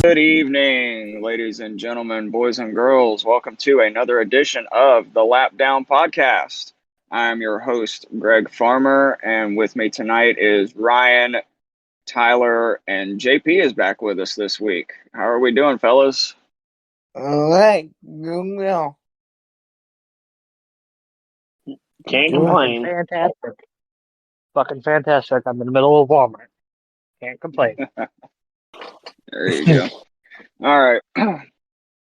Good evening, ladies and gentlemen, boys and girls. Welcome to another edition of the Lap Down Podcast. I'm your host, Greg Farmer, and with me tonight is Ryan, Tyler, and JP is back with us this week. How are we doing, fellas? All right, doing well. Can't complain. Fantastic. Fucking fantastic. I'm in the middle of Walmart. Can't complain. There you go. All right.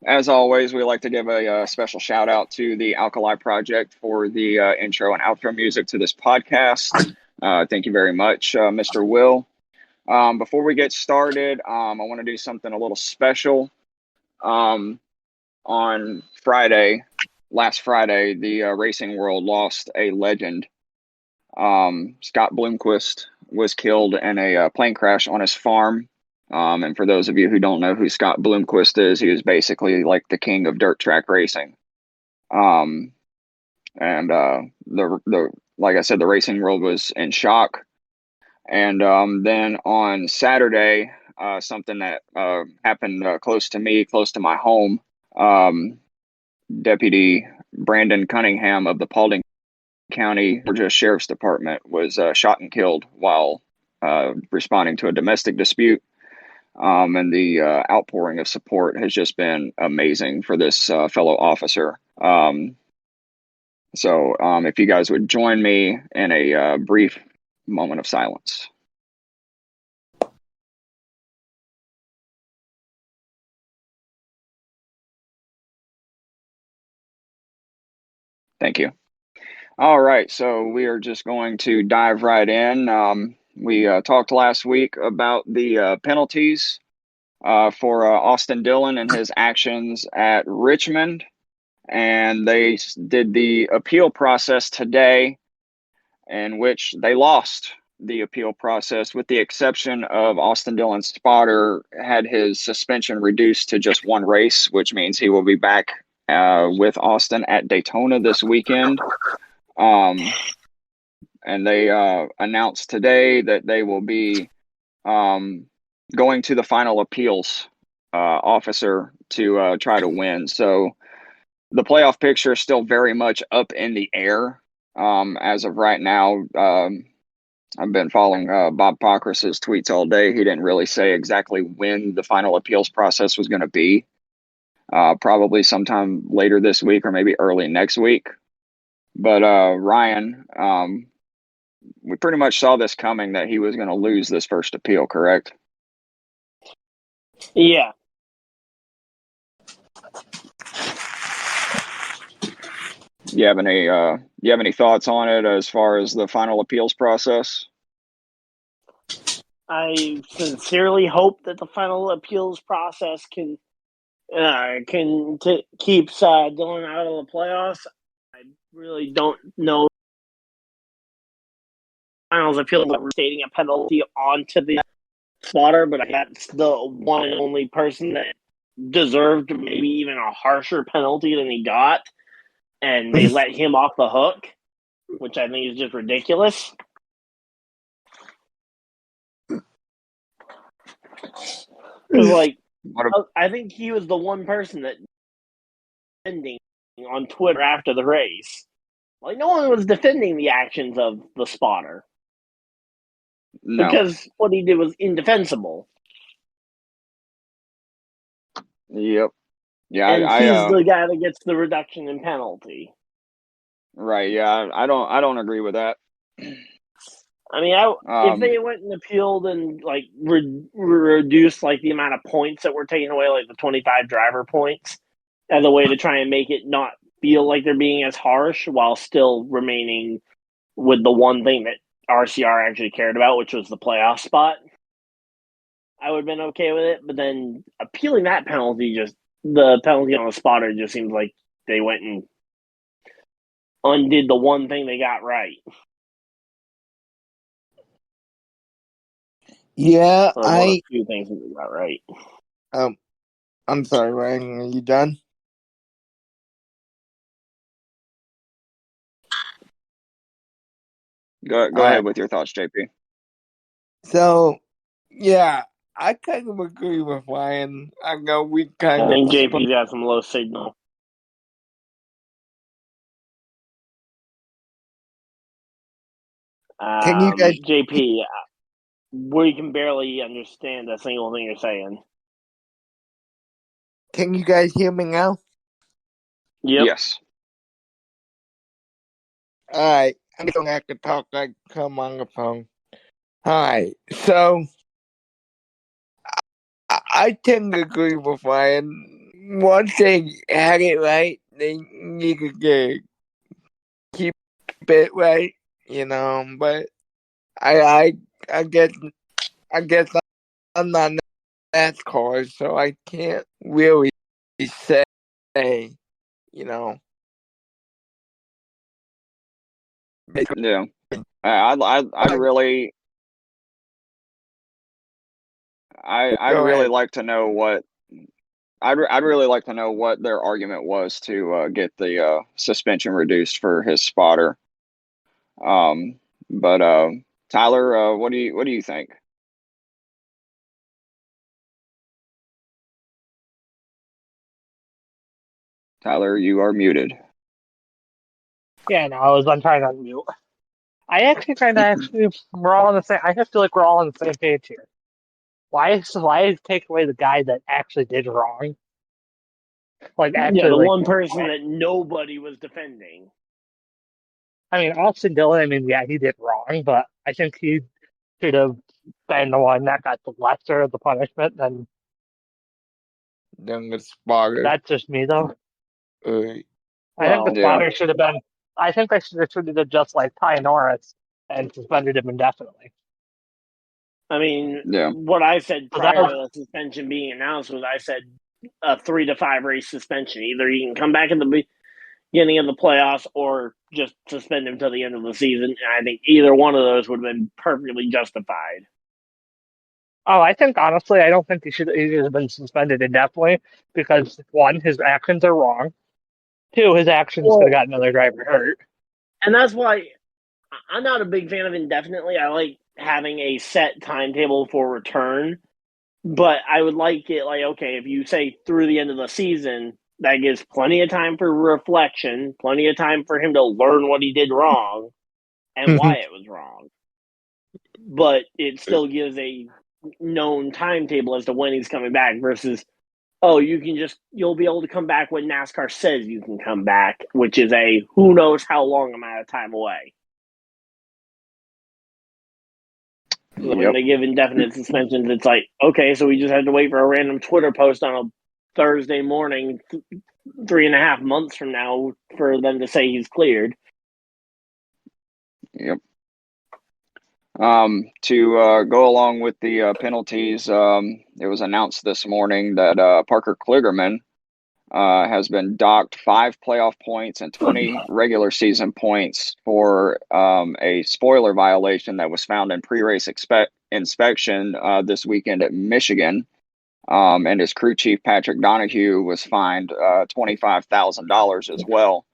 As always, we like to give a special shout out to the Alkali Project for the intro and outro music to this podcast. Thank you very much, Mr. Will. Before we get started, I want to do something a little special. On last Friday, the racing world lost a legend. Scott Bloomquist was killed in a plane crash on his farm. And for those of you who don't know who Scott Bloomquist is, he was basically like the king of dirt track racing. The like I said, the racing world was in shock. And then on Saturday, something that happened close to me, close to my home, Deputy Brandon Cunningham of the Paulding County, Georgia Sheriff's Department, was shot and killed while responding to a domestic dispute. And the outpouring of support has just been amazing for this fellow officer. So if you guys would join me in a brief moment of silence. Thank you. All right, so we are just going to dive right in. We talked last week about the penalties for Austin Dillon and his actions at Richmond, and they did the appeal process today, in which they lost the appeal process, with the exception of Austin Dillon's spotter had his suspension reduced to just one race, which means he will be back with Austin at Daytona this weekend. And they announced today that they will be going to the final appeals officer to try to win. So the playoff picture is still very much up in the air as of right now. I've been following Bob Pockrass's tweets all day. He didn't really say exactly when the final appeals process was going to be. Probably sometime later this week or maybe early next week. But Ryan, we pretty much saw this coming, that he was going to lose this first appeal, correct? Yeah. You have any thoughts on it as far as the final appeals process? I sincerely hope that the final appeals process can keeps Dillon out of the playoffs. I really don't know. Finals appeal, but stating a penalty onto the spotter, but that's the one and only person that deserved maybe even a harsher penalty than he got, and they let him off the hook, which I think is just ridiculous. Because, I think he was the one person that defending on Twitter after the race. Like, no one was defending the actions of the spotter. No. Because what he did was indefensible. Yep. Yeah, and he's the guy that gets the reduction in penalty. Right. Yeah, I don't agree with that. I mean, if they went and appealed and reduced the amount of points that were taken away, like the 25 driver points, as a way to try and make it not feel like they're being as harsh while still remaining with the one thing that RCR actually cared about, which was the playoff spot, I would have been okay with it. But then appealing that penalty, the penalty on the spotter, just seems like they went and undid the one thing they got right. Yeah, a few things that they got right. I'm sorry, Ryan. Are you done? Go ahead with your thoughts, JP. So, yeah, I kind of agree with Ryan. I know we I kind think of. JP's got some low signal. Can you guys? JP, we can barely understand a single thing you're saying. Can you guys hear me now? Yep. Yes. Alright, I don't have to talk like come on the phone. Alright, so I tend to agree with Ryan. Once they had it right, they needed to keep it right, but I guess I'm not NASCAR, so I can't really say, Yeah. I'd really Go ahead. like to know what I'd really like to know what their argument was to get the suspension reduced for his spotter. But Tyler, what do you think? Tyler, you are muted. Yeah, no, I'm trying to unmute. I actually we're all on the same. I just feel like we're all on the same page here. Why take away the guy that actually did wrong? Like actually, the one person that nobody was defending. I mean, Austin Dillon. I mean, yeah, he did wrong, but I think he should have been the one that got the lesser of the punishment. Than the spotter. That's just me, though. I think the spotter should have been. I think they should have treated it just like Ty Norris and suspended him indefinitely. I mean, what I said prior to the suspension being announced was I said a 3 to 5 race suspension. Either he can come back in the beginning of the playoffs or just suspend him till the end of the season. And I think either one of those would have been perfectly justified. Oh, I think honestly, I don't think he should have been suspended indefinitely because one, his actions are wrong. Two, his actions could have got another driver hurt. And that's why I'm not a big fan of indefinitely. I like having a set timetable for return, but I would like it okay, if you say through the end of the season, that gives plenty of time for reflection, plenty of time for him to learn what he did wrong and why it was wrong. But it still gives a known timetable as to when he's coming back versus, you'll be able to come back when NASCAR says you can come back, which is a who knows how long amount of time away. Yep. When they give indefinite suspensions, it's like, okay, so we just had to wait for a random Twitter post on a Thursday morning 3.5 months from now for them to say he's cleared. Yep. To go along with the penalties, it was announced this morning that Parker Kligerman has been docked 5 playoff points and 20 regular season points for a spoiler violation that was found in pre-race inspection this weekend at Michigan. And his crew chief, Patrick Donahue, was fined $25,000 as well.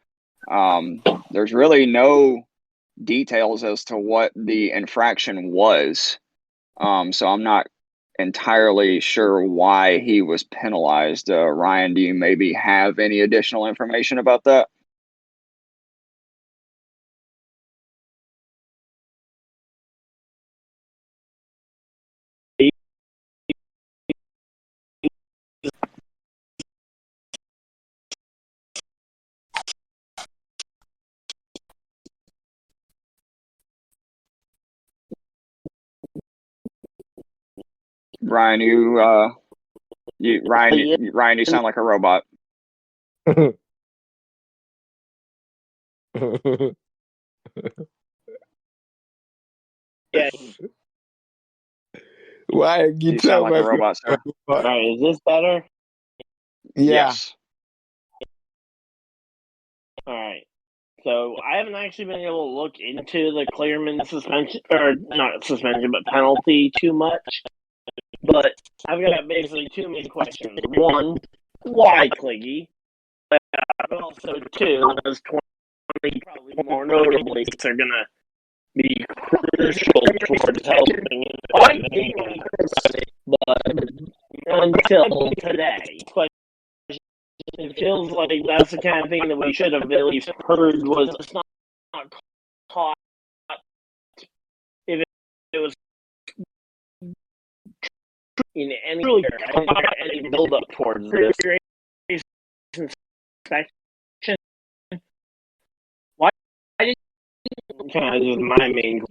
There's really no details as to what the infraction was. So I'm not entirely sure why he was penalized. Ryan, do you maybe have any additional information about that? Ryan, you sound like a robot. Yeah. Why you sound like a robot, sir? All right, is this better? Yeah. Yes. All right. So I haven't actually been able to look into the Clearman suspension, or not suspension, but penalty too much. But I've got basically 2 main questions. One, why Cliggy? But also, 2, those 20 probably more notably are going to be crucial towards helping but until today. But it feels like that's the kind of thing that we should have at least heard was not caught if it was in any build up towards this inspection. Why did kind of just my main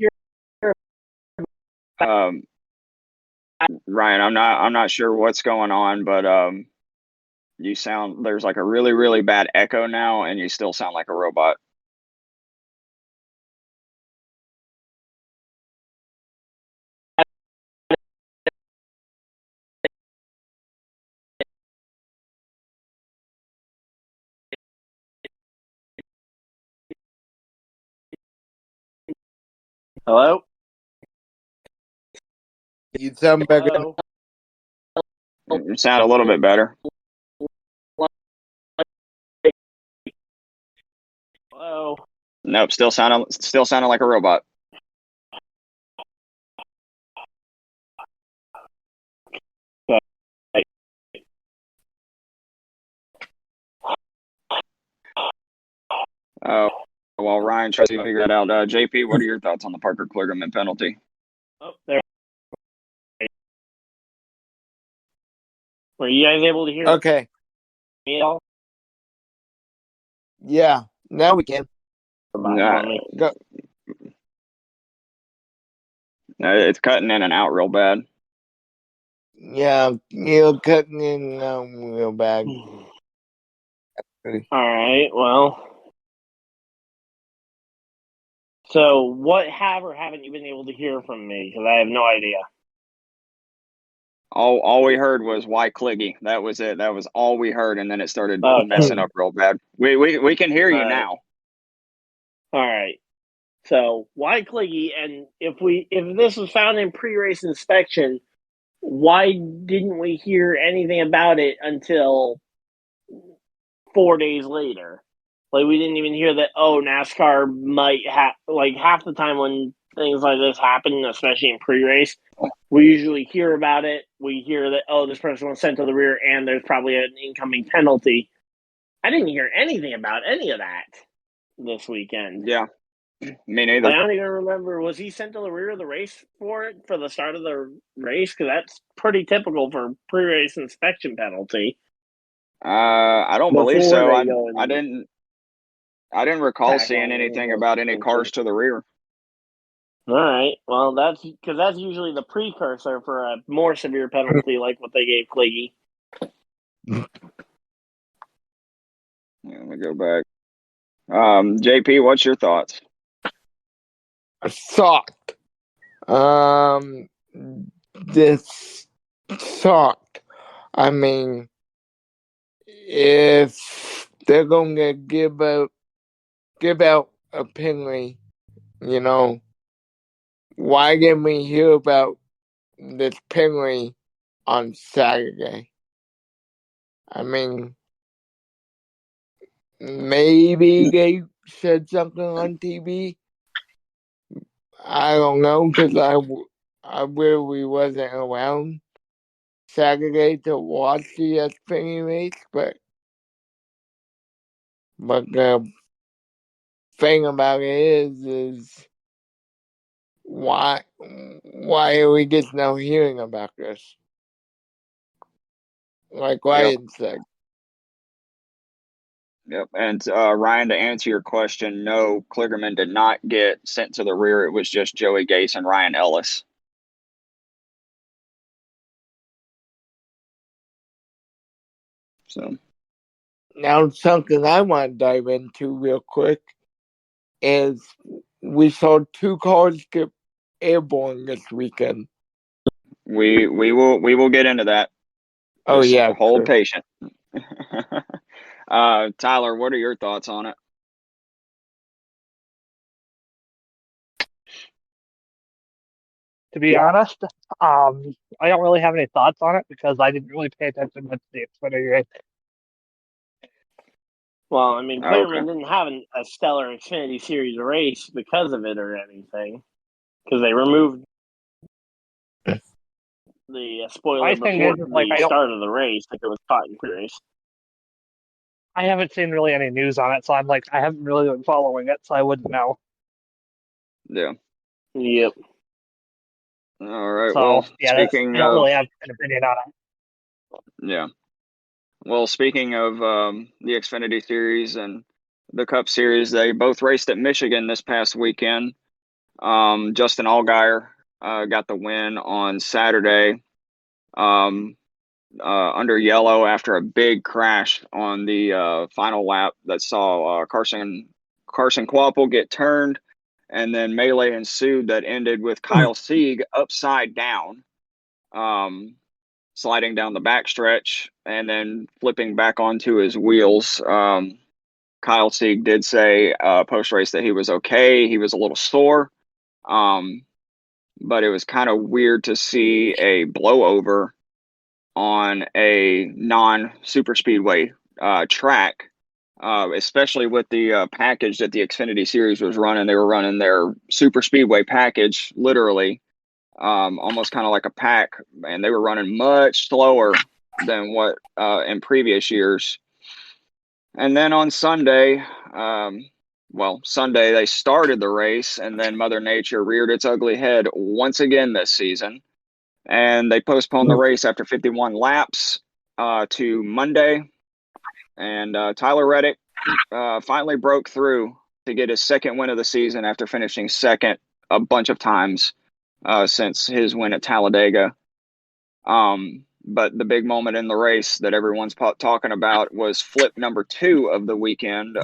Ryan, I'm not sure what's going on, but you sound there's like a really, really bad echo now, and you still sound like a robot. Hello? You sound better. Hello? You sound a little bit better. Hello? Nope, still sounding like a robot. While Ryan tries to figure it out, JP, what are your thoughts on the Parker Kligerman penalty? Oh, there. Were you guys able to hear Okay. me at all? Yeah. Now we can. Go. It's cutting in and out real bad. Yeah, you're cutting in real bad. All right, well. So, what have or haven't you been able to hear from me? Because I have no idea. All we heard was "Why Cliggy?" That was it. That was all we heard, and then it started messing up real bad. We can hear you now. All right. So why Cliggy? And if this was found in pre-race inspection, why didn't we hear anything about it until 4 days later? Like, we didn't even hear that. Oh, NASCAR might have, like, half the time when things like this happen, especially in pre-race, we usually hear about it. We hear that, oh, this person was sent to the rear and there's probably an incoming penalty. I didn't hear anything about any of that this weekend. Yeah, me neither. I don't even remember. Was he sent to the rear of the race for it for the start of the race? Because that's pretty typical for pre-race inspection penalty. I don't believe so. I didn't recall seeing anything about any cars to the rear. All right. Well, that's because that's usually the precursor for a more severe penalty like what they gave Cliggy. Let me go back. JP, what's your thoughts? Sucked. This sucked. I mean, if they're going to give out a penalty, you know, why didn't we hear about this penalty on Saturday? I mean, maybe they said something on TV. I don't know, because I really wasn't around Saturday to watch the Xfinity race, but the thing about it is why are we just now hearing about this? Like Ryan said. Yep. And Ryan, to answer your question, no, Kligerman did not get sent to the rear. It was just Joey Gase and Ryan Ellis. So now something I want to dive into real quick is we saw 2 cars get airborne this weekend. We will get into that. Oh, just yeah. Hold patient. Tyler, what are your thoughts on it? To be honest, I don't really have any thoughts on it because I didn't really pay attention much to the Xfinity race. Well, I mean, Kligerman didn't have a stellar Xfinity Series race because of it or anything, because they removed the spoiler My thing before is, like, the start of the race, like it was caught in pre-race. I haven't seen really any news on it, so I'm like, I haven't really been following it, so I wouldn't know. Yeah. Yep. All right. So, Well, yeah, I don't really have an opinion on it. yeah. Well, speaking of the Xfinity Series and the Cup Series, they both raced at Michigan this past weekend. Justin Allgaier got the win on Saturday under yellow after a big crash on the final lap that saw Carson Kvapil get turned, and then melee ensued that ended with Kyle Sieg upside down. Sliding down the backstretch and then flipping back onto his wheels. Kyle Sieg did say post race that he was okay. He was a little sore, but it was kind of weird to see a blowover on a non-super speedway track, especially with the package that the Xfinity Series was running. They were running their super speedway package, literally. Almost kind of like a pack, and they were running much slower than what in previous years. And then on Sunday, Sunday they started the race, and then Mother Nature reared its ugly head once again this season, and they postponed the race after 51 laps to Monday. And Tyler Reddick finally broke through to get his second win of the season after finishing second a bunch of times since his win at Talladega. But the big moment in the race that everyone's talking about was flip number 2 of the weekend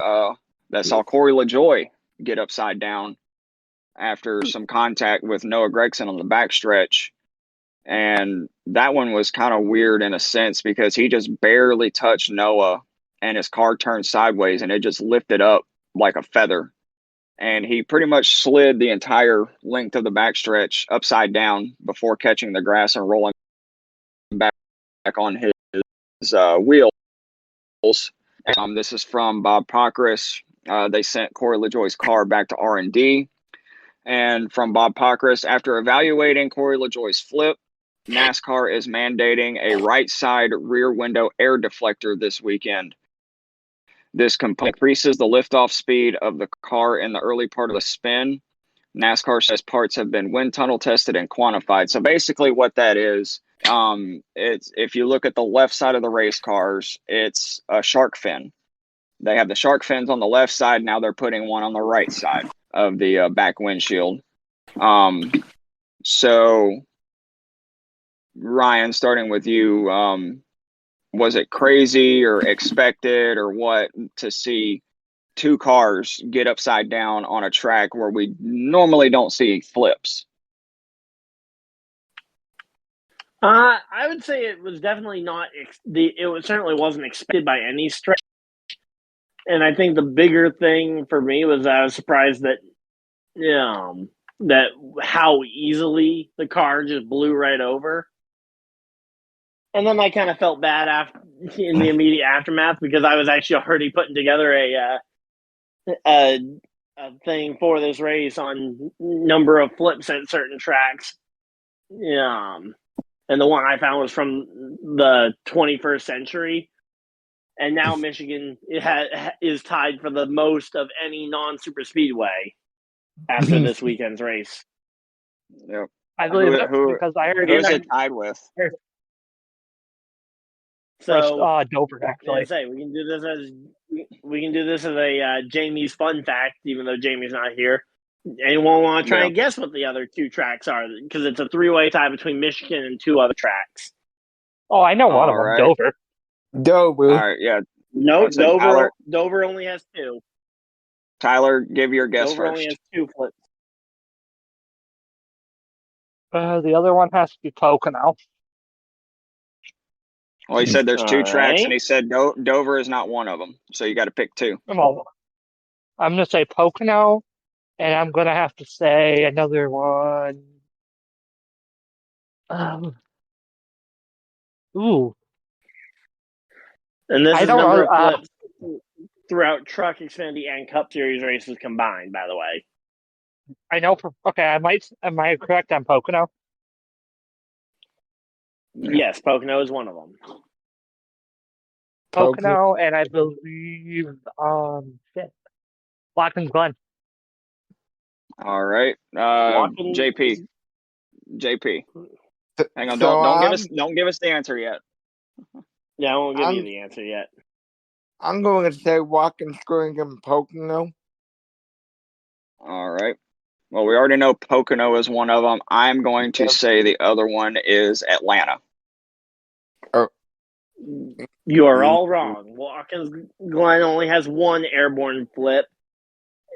that saw Corey LaJoie get upside down after some contact with Noah Gragson on the backstretch. And that one was kind of weird in a sense because he just barely touched Noah and his car turned sideways and it just lifted up like a feather. And he pretty much slid the entire length of the backstretch upside down before catching the grass and rolling back on his wheels. This is from Bob Pockris. They sent Corey LaJoie's car back to R&D. And from Bob Pockris, after evaluating Corey LaJoie's flip, NASCAR is mandating a right side rear window air deflector this weekend. This increases the liftoff speed of the car in the early part of the spin. NASCAR says parts have been wind tunnel tested and quantified. So basically what that is, it's if you look at the left side of the race cars, it's a shark fin. They have the shark fins on the left side. Now they're putting one on the right side of the back windshield. So Ryan, starting with you, was it crazy or expected or what to see 2 cars get upside down on a track where we normally don't see flips? I would say it was definitely not. It certainly wasn't expected by any stretch. And I think the bigger thing for me was I was surprised that, that how easily the car just blew right over. And then I kind of felt bad in the immediate aftermath because I was actually already putting together a thing for this race on number of flips at certain tracks. And the one I found was from the 21st century. And now Michigan is tied for the most of any non-super speedway after this weekend's race. Yep. I believe that because I heard who's it tied with? So Dover, actually. We can do this as a Jamie's fun fact, even though Jamie's not here. Anyone want to try and guess what the other 2 tracks are? Because it's a 3-way tie between Michigan and 2 other tracks. Oh, I know one of them, Dover. Dover. All right, yeah. No, Dover only has 2. Tyler, give your guess Dover first. only has 2 flips. The other one has to be Pocono. Well, he said there's 2 tracks, and he said Dover is not one of them. So you got to pick 2. Well, I'm going to say Pocono, and I'm going to have to say another one. Ooh. And this is number of flips throughout Truck, Xfinity, and Cup Series races combined, by the way. I know am I correct on Pocono? Yes, Pocono is one of them. Pocono, and I believe shit. Watkins Glen. All right. Watkins. JP. Hang on, So don't give us the answer yet. Yeah, I won't give you the answer yet. I'm going to say Watkins Glen and Pocono. All right. Well, we already know Pocono is one of them. I'm going to say the other one is Atlanta. You are all wrong. Watkins Glen only has one airborne flip,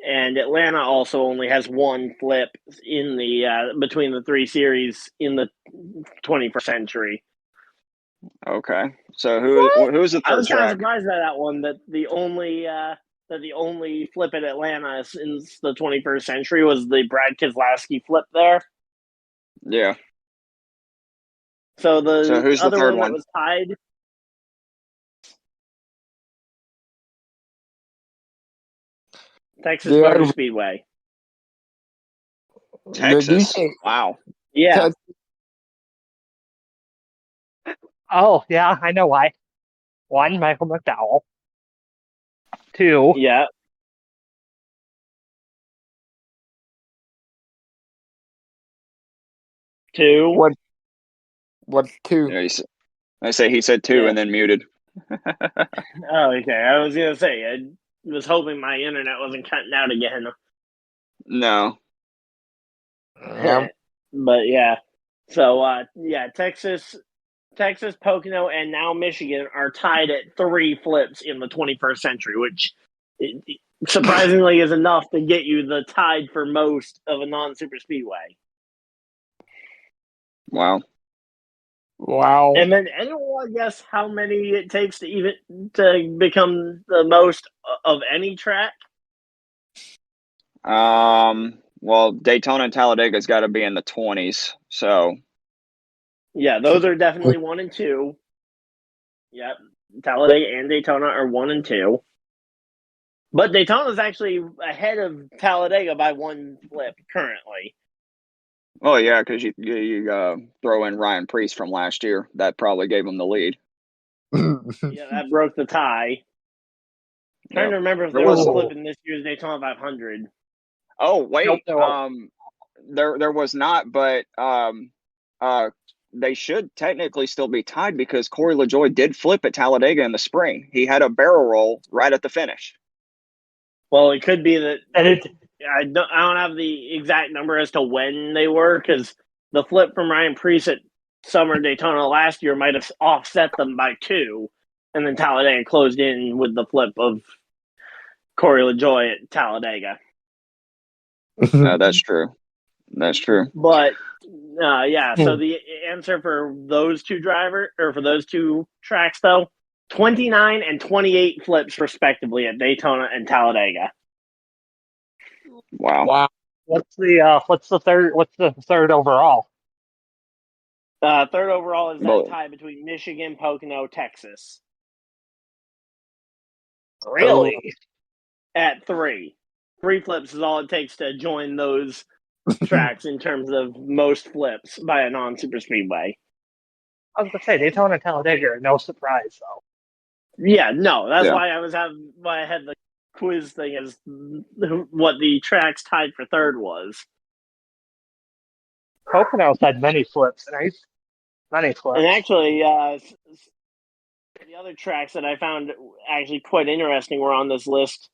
and Atlanta also only has one flip in the between the 3 series in the 21st century. Okay. So who's the I third was kind of track? surprised by that one. That the only flip at Atlanta since the 21st century was the Brad Keselowski flip there. Yeah. So who's the other third one one? that was tied. Texas Motor Speedway. Texas. Wow. Yeah. Oh, yeah, I know why. 1, Michael McDowell. 2. Yeah. Two. What's 2? Yeah, I say he said 2 and then muted. Oh, okay. I was going to say, I was hoping my internet wasn't cutting out again. No. But yeah. So, Texas, Pocono, and now Michigan are tied at 3 flips in the 21st century, which surprisingly is enough to get you the tied for most of a non-super speedway. Wow. And then anyone guess how many it takes to become the most of any track? Well, Daytona and Talladaga's got to be in the 20s. So yeah, those are definitely 1 and 2. Yep, Talladega and Daytona are 1 and 2. But Daytona is actually ahead of Talladega by 1 flip currently. Oh yeah, because you throw in Ryan Preece from last year, that probably gave him the lead. Yeah, that broke the tie. Trying to remember if there was a flip in this year's Daytona 500. Oh wait, Nope. there was not, but they should technically still be tied because Corey LaJoie did flip at Talladega in the spring. He had a barrel roll right at the finish. Well, it could be that I don't have the exact number as to when they were, because the flip from Ryan Preece at Summer Daytona last year might have offset them by 2, and then Talladega closed in with the flip of Corey LaJoie at Talladega. That's true. That's true. But so the answer for those two tracks, though, 29 and 28 flips respectively at Daytona and Talladega. Wow. What's the third overall? Third overall is that tie between Michigan, Pocono, Texas. Really? At 3. 3 flips is all it takes to join those tracks in terms of most flips by a non-super speedway. I was going to say, Daytona and Talladega are no surprise, though. Yeah, no. That's why I had the quiz thing as what the tracks tied for third was. Pocono's had many flips, right? Many flips. And actually, the other tracks that I found actually quite interesting were on this list.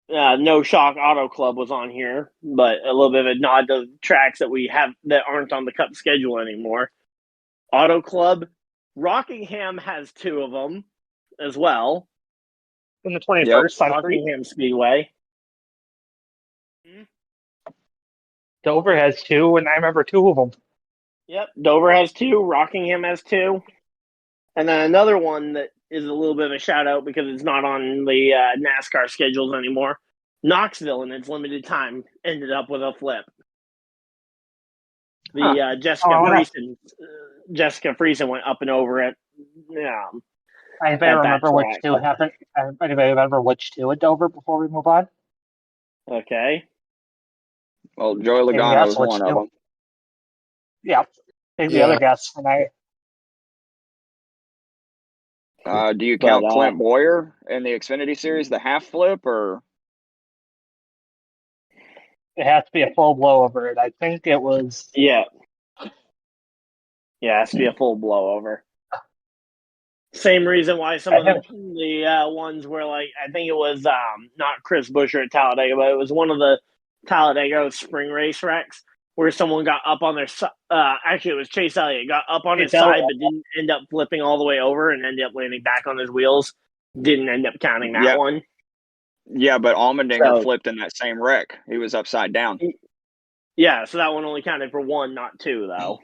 No Shock Auto Club was on here, but a little bit of a nod to tracks that we have that aren't on the Cup schedule anymore. Auto Club, Rockingham has 2 of them as well. In the 21st century. Rockingham Speedway. Dover has 2, and I remember 2 of them. Yep, Dover has 2, Rockingham has 2. And then another one that is a little bit of a shout out because it's not on the NASCAR schedules anymore. Knoxville, in its limited time, ended up with a flip. The Jessica Friesen went up and over it. Yeah. Anybody remember which 2 happened? Anybody remember which 2 at Dover before we move on? Okay. Well, Joey Logano was one of them. Yeah. Take the other guess, and Do you But count Clint Boyer in the Xfinity Series, the half flip, or? It has to be a full blowover, and I think it was. yeah, it has to be a full blowover. Same reason why some of the ones were like, I think it was not Chris Buescher at Talladega, but it was one of the Talladega spring race wrecks where someone got up on their actually it was Chase Elliott got up on his side but didn't end up flipping all the way over and ended up landing back on his wheels. Didn't end up counting that one. Yeah, but Allmendinger flipped in that same wreck. He was upside down. Yeah, so that one only counted for 1, not 2, though.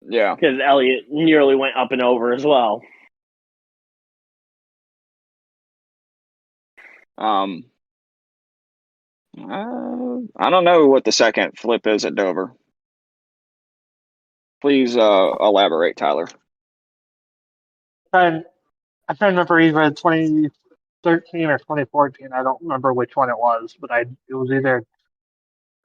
Yeah. Because Elliott nearly went up and over as well. I don't know what the second flip is at Dover. Please elaborate, Tyler. I'm trying to remember either 2013 or 2014. I don't remember which one it was, but it was an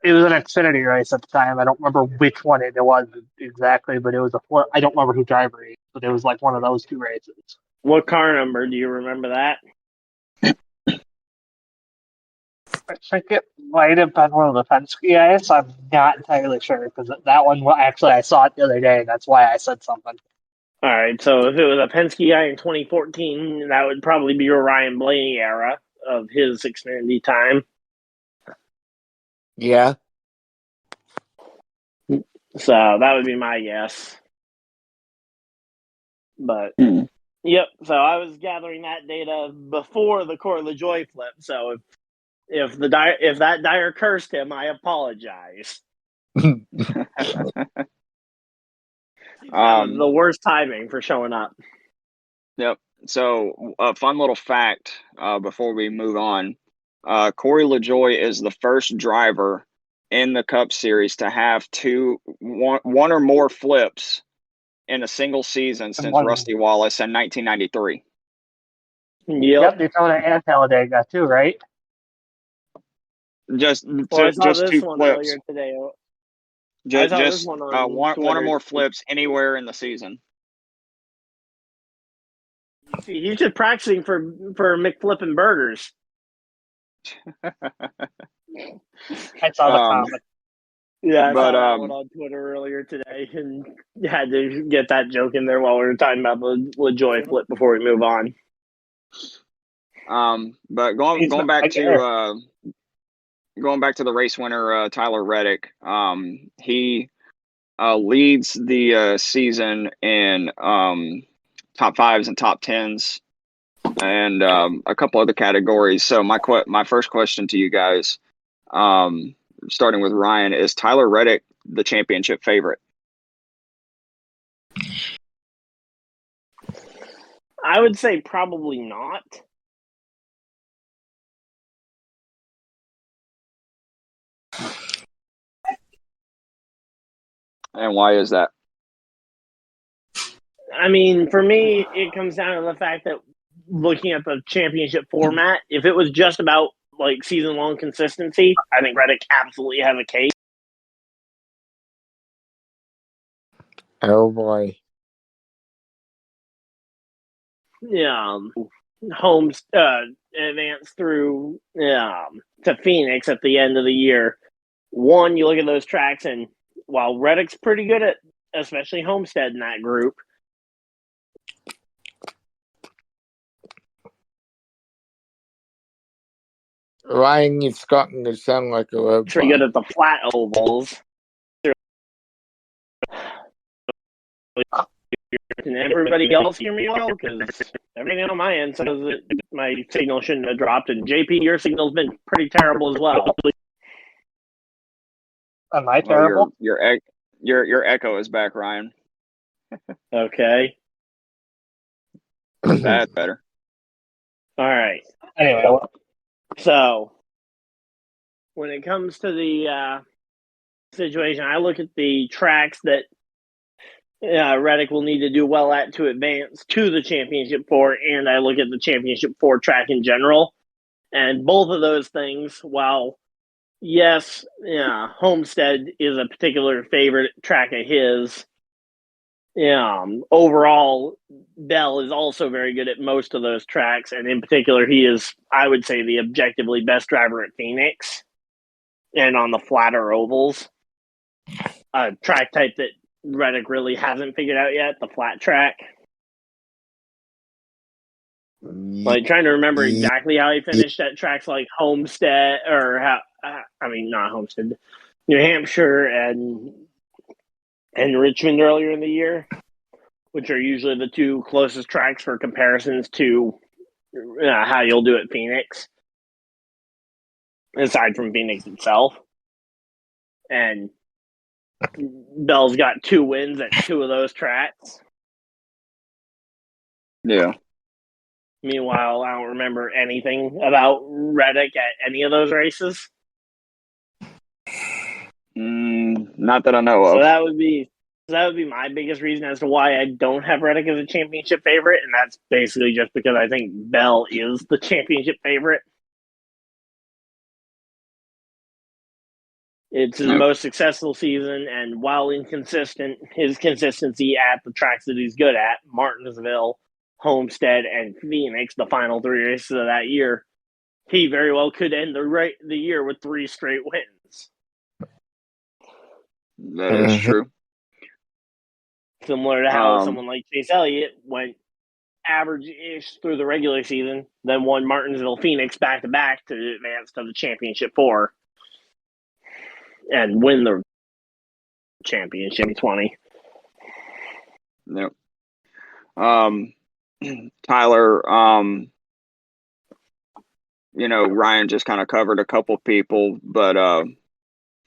Xfinity race at the time. I don't remember which one it was exactly, but it was I don't remember who driver he is, but it was like one of those two races. What car number? Do you remember that? I think it might have been one of the Penske guys. I'm not entirely sure because that one, actually, I saw it the other day. And that's why I said something. All right, so if it was a Penske guy in 2014, that would probably be your Ryan Blaney era of his Xfinity time. Yeah. So that would be my guess. But, yep, so I was gathering that data before the Corey LaJoie flip. So if that Dyer cursed him, I apologize. The worst timing for showing up. Yep. So a fun little fact before we move on. Corey LaJoie is the first driver in the Cup Series to have one or more flips in a single season since Rusty Wallace in 1993. Yep, Daytona and Talladega too, right? Just two flips. Today. Just one or more flips anywhere in the season. He's just practicing for McFlippin' burgers. I saw the comment. Yeah, I saw that one on Twitter earlier today and had to get that joke in there while we were talking about the LaJoie flip before we move on. But going back to the race winner, Tyler Reddick, he leads the season in top 5s and top 10s and a couple other categories. So my first question to you guys, starting with Ryan, is Tyler Reddick the championship favorite? I would say probably not. And why is that? I mean, for me, it comes down to the fact that looking at the championship format, if it was just about like season-long consistency, I think Reddick absolutely has a case. Oh boy. Yeah, Holmes advance through to Phoenix at the end of the year. One, you look at those tracks, and while Reddick's pretty good at, especially Homestead in that group, Ryan, you're starting to sound like a robot. pretty good at the flat ovals. Can everybody else hear me well? Because everything on my end says that my signal shouldn't have dropped. And JP, your signal's been pretty terrible as well. Am I terrible? Your echo is back, Ryan. Okay. That's better. All right. Anyway, so when it comes to the situation, I look at the tracks that Reddick will need to do well at to advance to the Championship 4, and I look at the Championship 4 track in general. And both of those things, while, yes, Homestead is a particular favorite track of his, Overall, Bell is also very good at most of those tracks, and in particular, he is, I would say, the objectively best driver at Phoenix and on the flatter ovals. A track type that Reddick really hasn't figured out yet, the flat track. Like, trying to remember exactly how he finished at tracks like Homestead, or not Homestead, New Hampshire and Richmond earlier in the year, which are usually the two closest tracks for comparisons to how you'll do at Phoenix, aside from Phoenix itself. And Bell's got 2 wins at 2 of those tracks. Yeah. Meanwhile, I don't remember anything about Reddick at any of those races. Not that I know of. So that would be my biggest reason as to why I don't have Reddick as a championship favorite, and that's basically just because I think Bell is the championship favorite. It's his most successful season, and while inconsistent, his consistency at the tracks that he's good at, Martinsville, Homestead, and Phoenix, the final 3 races of that year, he very well could end the year with 3 straight wins. That is true. Similar to how someone like Chase Elliott went average-ish through the regular season, then won Martinsville, Phoenix back-to-back to advance to the championship 4 and win the championship in 20. Yep. Tyler, Ryan just kind of covered a couple people, but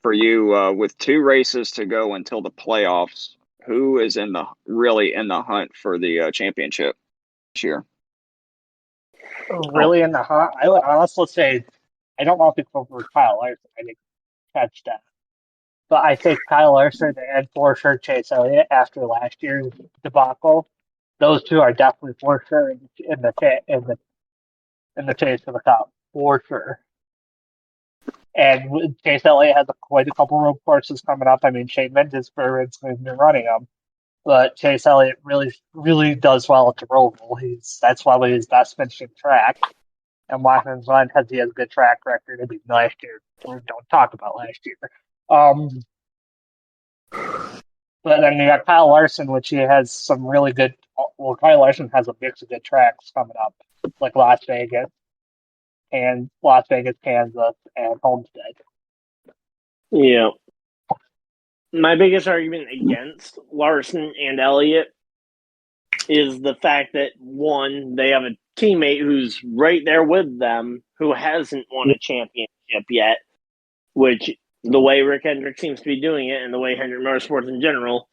for you, with 2 races to go until the playoffs, who is really in the hunt for the championship this year? Really in the hunt? I would honestly say I don't know if it's over Kyle Larson. I didn't catch that. But I think Kyle Larson and for sure Chase Elliott after last year's debacle, those 2 are definitely for sure in the chase for the top for sure. And Chase Elliott has quite a couple road courses coming up. I mean, Shane Mendesberg's been running them, but Chase Elliott really, really does well at the Roval. That's probably his best finishing track. And Watkins Glen he has a good track record. I mean, last year, we don't talk about last year. But then you got Kyle Larson, which he has some really good. Well, Kyle Larson has a mix of good tracks coming up, like Las Vegas, Kansas, and Homestead. Yeah. My biggest argument against Larson and Elliott is the fact that, one, they have a teammate who's right there with them who hasn't won a championship yet, which the way Rick Hendrick seems to be doing it and the way Hendrick Motorsports in general,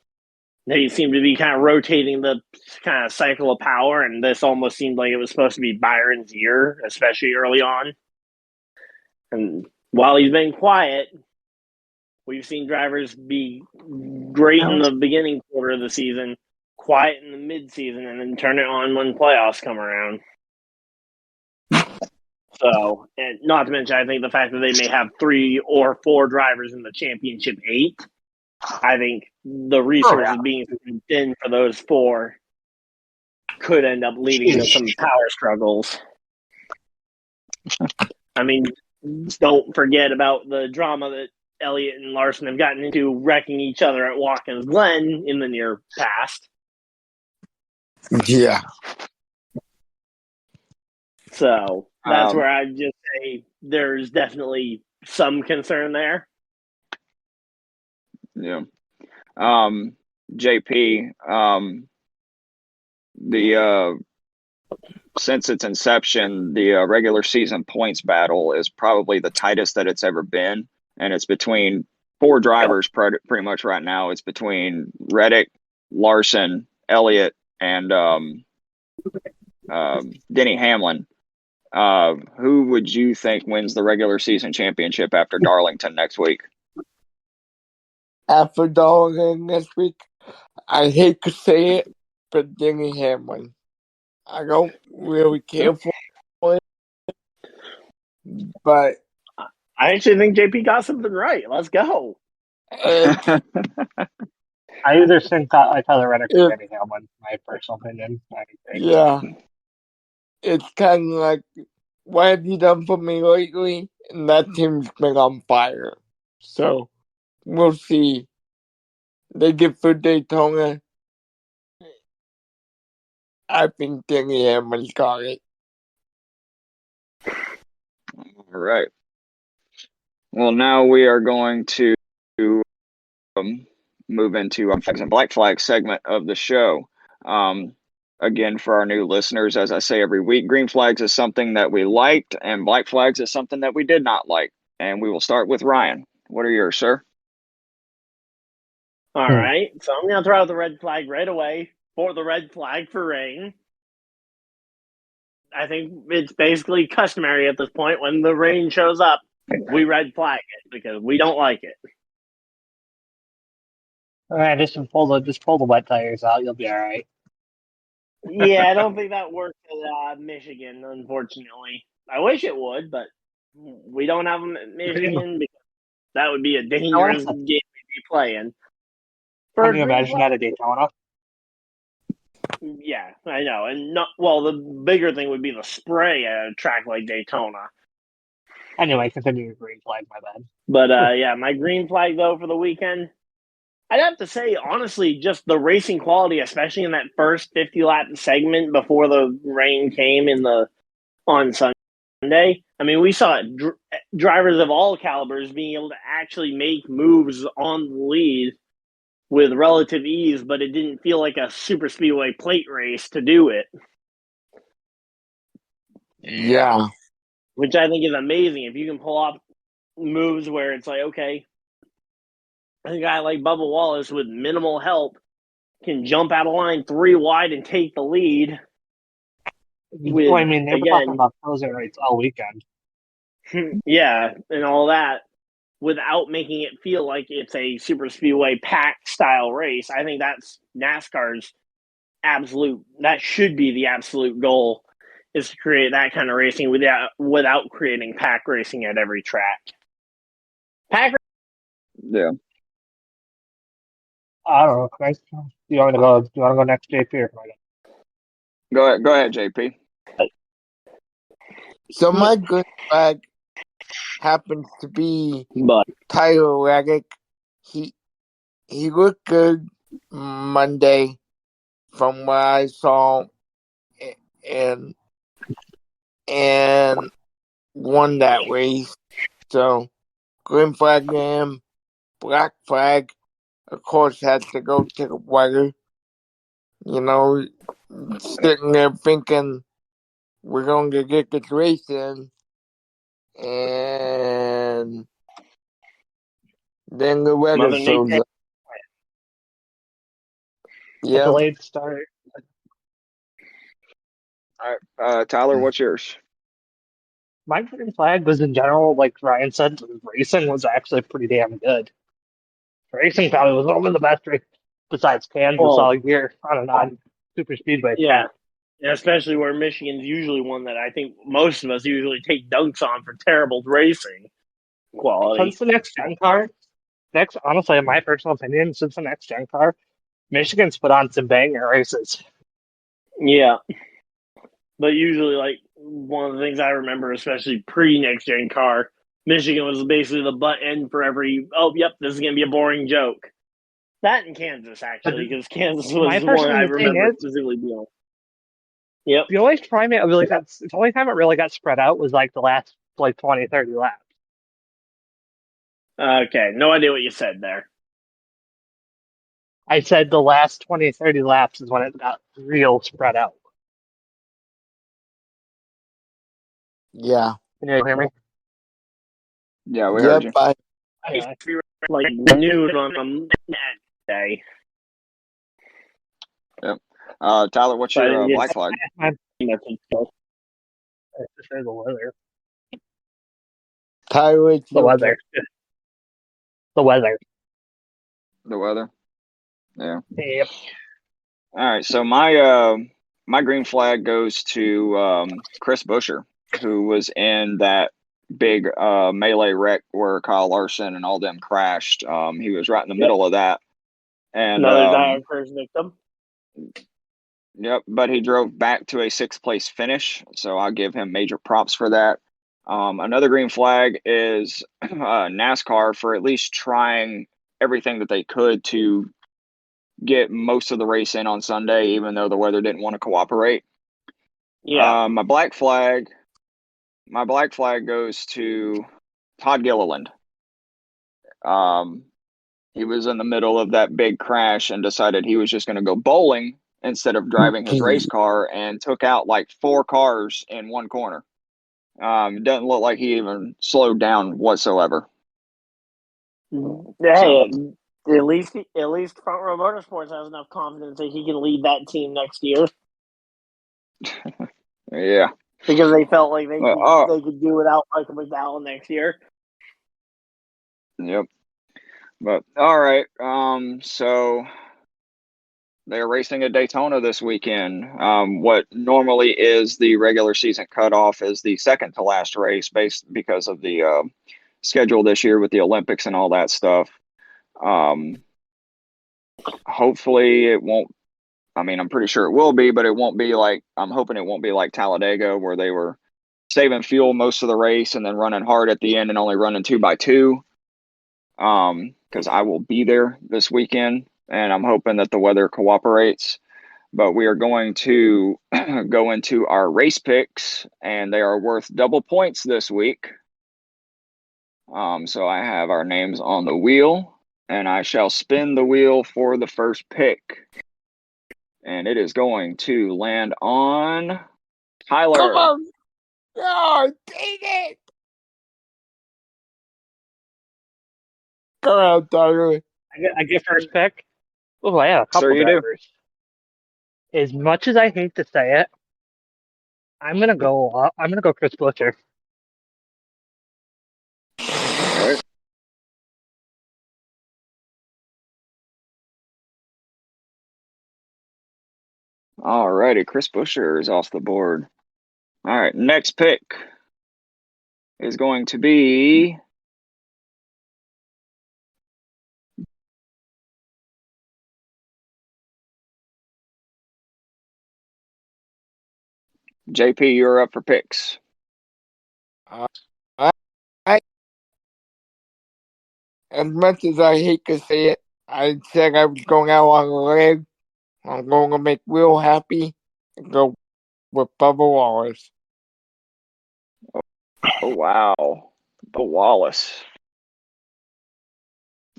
they seem to be kind of rotating the kind of cycle of power, and this almost seemed like it was supposed to be Byron's year, especially early on. And while he's been quiet, we've seen drivers be great in the beginning quarter of the season, quiet in the mid-season, and then turn it on when playoffs come around. So, and not to mention, I think the fact that they may have 3 or 4 drivers in the championship 8, I think the resources being thin for those 4 could end up leading to some power struggles. I mean, don't forget about the drama that Elliott and Larson have gotten into wrecking each other at Watkins Glen in the near past. Yeah. So that's where I just say there's definitely some concern there. Yeah. JP, since its inception, the regular season points battle is probably the tightest that it's ever been. And it's between 4 drivers pretty much right now. It's between Reddick, Larson, Elliott, and Denny Hamlin. Who would you think wins the regular season championship after Darlington next week? After Darlington next week, I hate to say it, but Denny Hamlin. I don't really care for it, but I actually think JP got something right. Let's go. I either think Tyler Reddick or Danny Hamlin, my personal opinion. Yeah. It's kind of like, what have you done for me lately? And that team's been on fire. So, we'll see. They get for Daytona. I think Danny Hamlin's got it. All right. Well, now we are going to move into our Flags and Black Flag segment of the show. Again, for our new listeners, as I say every week, green flags is something that we liked, and black flags is something that we did not like. And we will start with Ryan. What are yours, sir? All right. So I'm going to throw out the red flag right away for the red flag for rain. I think it's basically customary at this point when the rain shows up, we red flag it because we don't like it. All right, just pull the wet tires out. You'll be all right. Yeah, I don't think that works at Michigan, unfortunately. I wish it would, but we don't have them at Michigan because that would be a dangerous game to be playing. Can you imagine that at Daytona? Yeah, I know. And the bigger thing would be the spray at a track like Daytona. Anyway, continue your green flag, my bad. But yeah, my green flag though for the weekend, I'd have to say honestly, just the racing quality, especially in that first 50-lap segment before the rain came on Sunday. I mean, we saw drivers of all calibers being able to actually make moves on the lead with relative ease, but it didn't feel like a super speedway plate race to do it. Yeah. Which I think is amazing. If you can pull off moves where it's like, okay, a guy like Bubba Wallace with minimal help can jump out of line 3 wide and take the lead. They were talking about closing rates all weekend. Yeah, and all that without making it feel like it's a super speedway pack style race. I think that's NASCAR's that should be the absolute goal, is to create that kind of racing without creating pack racing at every track. Yeah. I don't know. Do you want to go next, JP, or can I go? Go ahead, JP. So my good flag happens to be But Tyler Reddick. He looked good Monday from what I saw, and won that race. So green flag to him, black flag, of course, has to go to the weather. You know, sitting there thinking we're going to get this race in, and then the weather shows up. Yeah. Delayed start. All right, Tyler, what's yours? My green flag was in general, like Ryan said, racing was actually pretty damn good. Racing probably was one of the best races besides Kansas all year on a non-super speedway. Yeah. And especially where Michigan's usually one that I think most of us usually take dunks on for terrible racing quality. Since the next gen car, honestly, in my personal opinion, since the next gen car, Michigan's put on some banger races. Yeah. But usually, like, one of the things I remember, especially pre-next gen car, Michigan was basically the butt end for every, this is going to be a boring joke. That in Kansas, actually, because Kansas was the one I remember specifically being. Yep. The only time it really got spread out was like the last 20, 30 laps. Okay, no idea what you said there. I said the last 20, 30 laps is when it got real spread out. Yeah. Can you hear me? Yeah, we heard you. Like noon on that day. Yep. Tyler, what's your black flag? The weather. Tyler, the weather. The weather. The weather. Yeah. Yep. All right. So my green flag goes to Chris Buescher, who was in that big melee wreck where Kyle Larson and all them crashed. He was right in the middle of that. And another dire curse victim. Yep, but he drove back to a 6th-place finish, so I'll give him major props for that. Another green flag is NASCAR for at least trying everything that they could to get most of the race in on Sunday, even though the weather didn't want to cooperate. Yeah. My black flag goes to Todd Gilliland. He was in the middle of that big crash and decided he was just going to go bowling instead of driving his race car, and took out like 4 cars in one corner. Doesn't look like he even slowed down whatsoever. Hey, at least Front Row Motorsports has enough confidence that he can lead that team next year. Yeah, because they felt like they could do without Michael McDowell next year. Yep. But all right, so they're racing at Daytona this weekend. What normally is the regular season cutoff is the second to last race, because of the schedule this year with the Olympics and all that stuff. Hopefully it won't. I mean, I'm pretty sure it will be, but it won't be like, I'm hoping it won't be like Talladega, where they were saving fuel most of the race and then running hard at the end and only running 2x2. Because I will be there this weekend, and I'm hoping that the weather cooperates. But we are going to go into our race picks, and they are worth double points this week. So I have our names on the wheel, and I shall spin the wheel for the first pick. And it is going to land on Tyler. Come on. Oh, dang it. Go ahead, Tyler. I get first pick. Oh, I have a couple drivers. As much as I hate to say it, I'm gonna go Chris Buescher. All right. All righty, Chris Buescher is off the board. All right, next pick is going to be JP. You're up for picks. As much as I hate to say it, I said I was going out on a leg. I'm going to make Will happy and go with Bubba Wallace. Oh, wow. Bubba Wallace.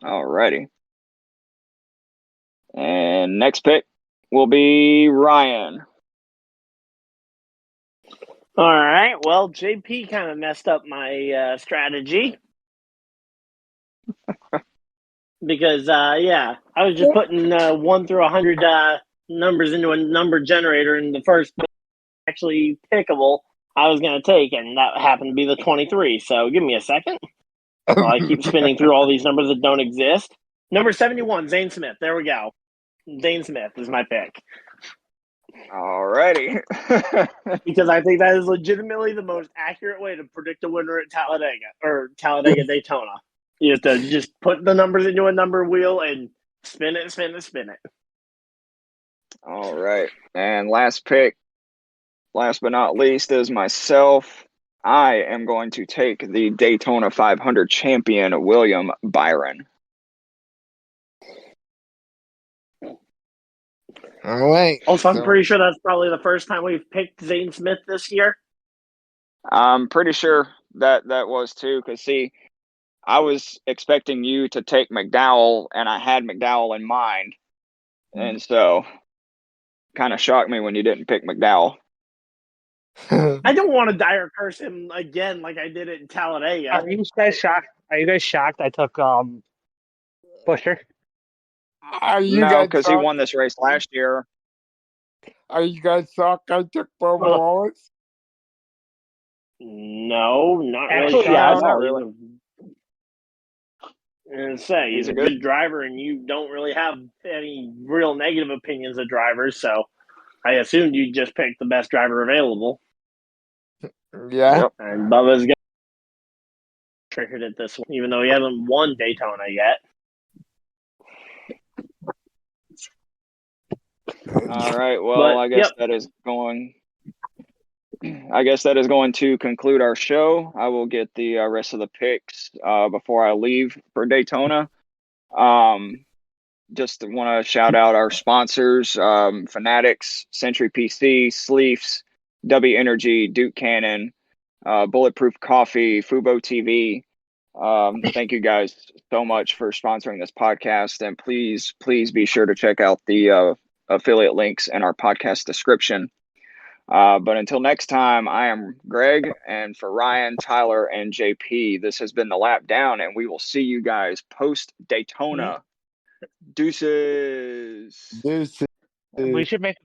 All righty. And next pick will be Ryan. All right. Well, JP kind of messed up my strategy. Because, I was just putting 1 through 100 numbers into a number generator, and the first actually pickable I was going to take, and that happened to be the 23. So give me a second while I keep spinning through all these numbers that don't exist. Number 71, Zane Smith. There we go. Zane Smith is my pick. All righty. Because I think that is legitimately the most accurate way to predict a winner at Talladega Daytona. You have to just put the numbers into a number wheel and spin it. All right. And last pick, last but not least, is myself. I am going to take the Daytona 500 champion, William Byron. All right. Also, I'm pretty sure that's probably the first time we've picked Zane Smith this year. I'm pretty sure that was too, because see, I was expecting you to take McDowell, and I had McDowell in mind. And so, kind of shocked me when you didn't pick McDowell. I don't want to dire curse him again like I did it in Talladega. Are you guys shocked? I took Buescher? No, because he won this race last year. Are you guys shocked I took Bubba Wallace? No, not really. Actually, shocked. not really. And say he's a good driver, and you don't really have any real negative opinions of drivers, so I assumed you just picked the best driver available. Yeah. Yep. And Bubba's got triggered it this one, even though he hasn't won Daytona yet. All right. Well, I guess that is going to conclude our show. I will get the rest of the picks before I leave for Daytona. Just want to shout out our sponsors, Fanatics, Century PC, Sleefs, W Energy, Duke Cannon, Bulletproof Coffee, Fubo TV. Thank you guys so much for sponsoring this podcast. And please be sure to check out the affiliate links in our podcast description. But until next time, I am Greg, and for Ryan, Tyler, and JP, this has been the Lap Down, and we will see you guys post Daytona. Deuces. We should make